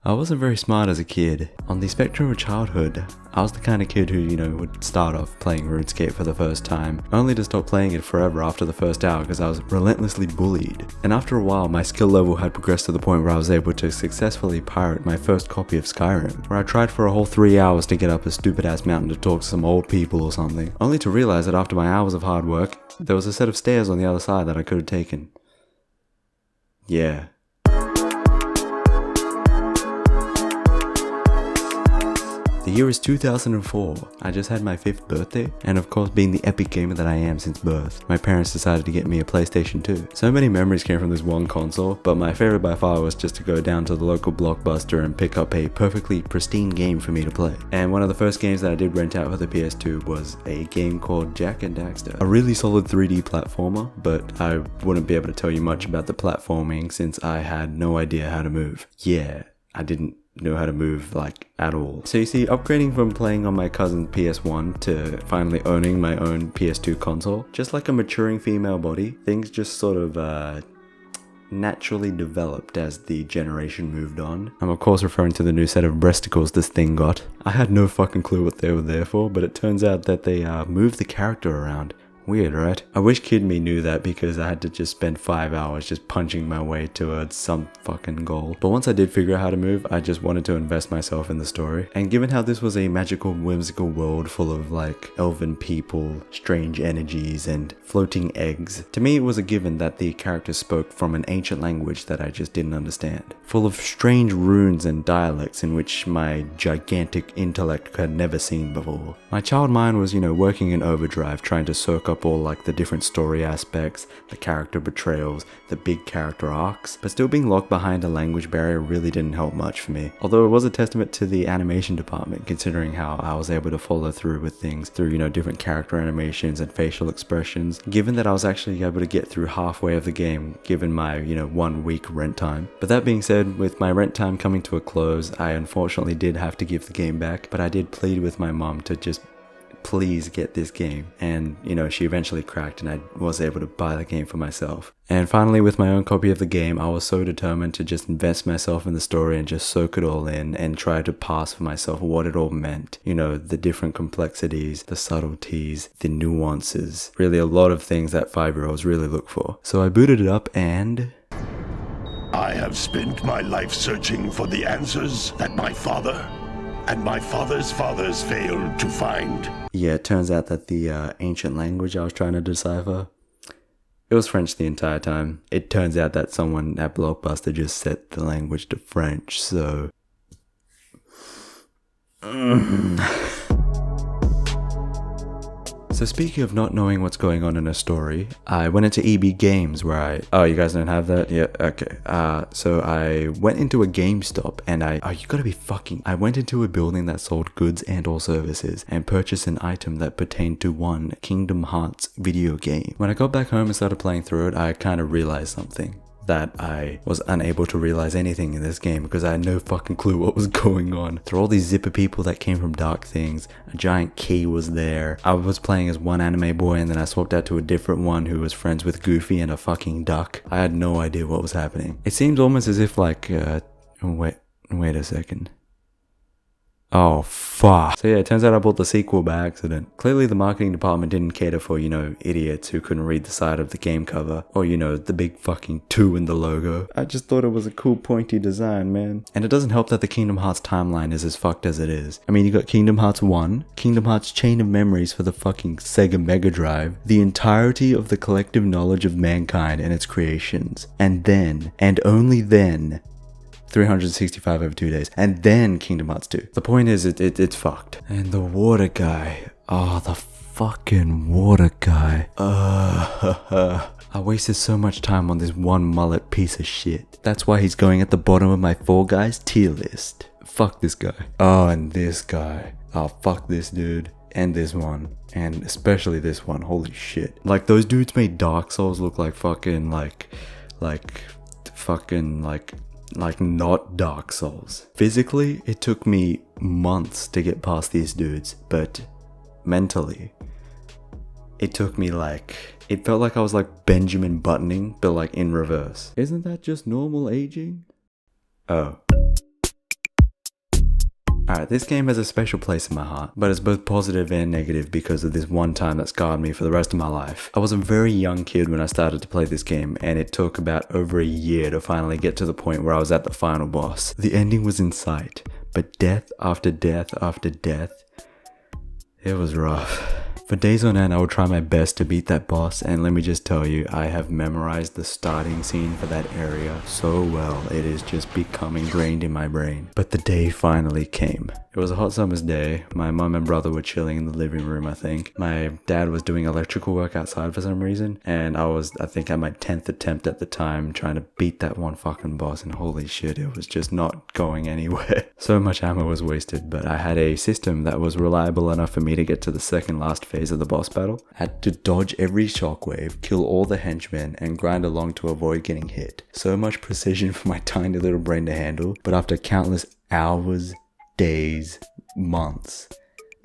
I wasn't very smart as a kid. On the spectrum of childhood, I was the kind of kid who, would start off playing RuneScape for the first time, only to stop playing it forever after the first hour because I was relentlessly bullied. And after a while, my skill level had progressed to the point where I was able to successfully pirate my first copy of Skyrim, where I tried for a whole 3 hours to get up a stupid ass mountain to talk to some old people or something, only to realize that after my hours of hard work, there was a set of stairs on the other side that I could have taken. Yeah. The year is 2004. I just had my 5th birthday, and of course, being the epic gamer that I am since birth, my parents decided to get me a PlayStation 2. So many memories came from this one console, but my favorite by far was just to go down to the local Blockbuster and pick up a perfectly pristine game for me to play. And one of the first games that I did rent out for the PS2 was a game called Jak and Daxter. A really solid 3D platformer, but I wouldn't be able to tell you much about the platforming since I had no idea how to move. Yeah, I didn't know how to move at all. So you see, upgrading from playing on my cousin's PS1 to finally owning my own PS2 console, just like a maturing female body, things just sort of naturally developed as the generation moved on. I'm of course referring to the new set of breasticles this thing got. I had no fucking clue what they were there for, but it turns out that they moved the character around. Weird, right? I wish Kid Me knew that because I had to just spend 5 hours just punching my way towards some fucking goal. But once I did figure out how to move, I just wanted to invest myself in the story. And given how this was a magical, whimsical world full of elven people, strange energies, and floating eggs, to me it was a given that the characters spoke from an ancient language that I just didn't understand. Full of strange runes and dialects in which my gigantic intellect had never seen before. My child mind was, working in overdrive trying to soak up all the different story aspects, the character betrayals, the big character arcs, but still being locked behind a language barrier really didn't help much for me. Although it was a testament to the animation department, considering how I was able to follow through with things through, different character animations and facial expressions, given that I was actually able to get through halfway of the game, given my, 1 week rent time. But that being said, with my rent time coming to a close, I unfortunately did have to give the game back, but I did plead with my mom to just please get this game, and she eventually cracked and I was able to buy the game for myself. And finally, with my own copy of the game, I was so determined to just invest myself in the story and just soak it all in and try to pass for myself what it all meant. The different complexities, the subtleties, the nuances, really a lot of things that 5-year-olds really look for. So I booted it up and I have spent my life searching for the answers that my father and my father's fathers failed to find. Yeah, it turns out that the ancient language I was trying to decipher, it was French the entire time. It turns out that someone at Blockbuster just set the language to French, so So speaking of not knowing what's going on in a story, I went into EB Games where oh, you guys don't have that? Yeah, okay. So I went into a GameStop and I went into a building that sold goods and or services and purchased an item that pertained to one Kingdom Hearts video game. When I got back home and started playing through it, I kind of realized something. That I was unable to realize anything in this game because I had no fucking clue what was going on. There were all these zipper people that came from Dark Things, a giant key was there. I was playing as one anime boy and then I swapped out to a different one who was friends with Goofy and a fucking duck. I had no idea what was happening. It seems almost as if wait a second. Oh, fuck. So yeah, it turns out I bought the sequel by accident. Clearly the marketing department didn't cater for, idiots who couldn't read the side of the game cover. Or, the big fucking 2 in the logo. I just thought it was a cool pointy design, man. And it doesn't help that the Kingdom Hearts timeline is as fucked as it is. I mean, you got Kingdom Hearts 1, Kingdom Hearts Chain of Memories for the fucking Sega Mega Drive, the entirety of the collective knowledge of mankind and its creations. And then, and only then, 365 over 2 days, and then Kingdom Hearts 2. The point is, it's fucked. And the water guy. Oh, the fucking water guy. I wasted so much time on this one mullet piece of shit. That's why he's going at the bottom of my Fall Guys tier list. Fuck this guy. Oh, and this guy. Oh, fuck this dude. And this one. And especially this one. Holy shit. Those dudes made Dark Souls look like fucking, not Dark Souls. Physically, it took me months to get past these dudes, but mentally, it took me it felt like I was like Benjamin Buttoning, but in reverse. Isn't that just normal aging? Oh. Alright, this game has a special place in my heart, but it's both positive and negative because of this one time that scarred me for the rest of my life. I was a very young kid when I started to play this game, and it took about over a year to finally get to the point where I was at the final boss. The ending was in sight, but death after death after death, it was rough. For days on end, I would try my best to beat that boss, and let me just tell you, I have memorized the starting scene for that area so well, it is just become ingrained in my brain. But the day finally came. It was a hot summer's day. My mum and brother were chilling in the living room, I think. My dad was doing electrical work outside for some reason, and I was, I think, at my 10th attempt at the time trying to beat that one fucking boss, and holy shit, it was just not going anywhere. So much ammo was wasted, but I had a system that was reliable enough for me to get to the second last phase of the boss battle. I had to dodge every shockwave, kill all the henchmen, and grind along to avoid getting hit. So much precision for my tiny little brain to handle, but after countless hours, days, months,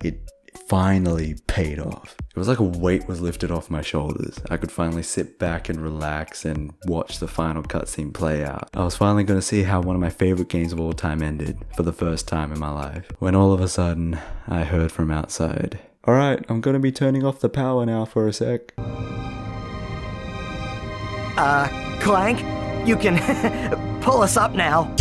it finally paid off. It was like a weight was lifted off my shoulders. I could finally sit back and relax and watch the final cutscene play out. I was finally going to see how one of my favorite games of all time ended for the first time in my life, when all of a sudden I heard from outside, "Alright, I'm going to be turning off the power now for a sec." Clank, you can pull us up now.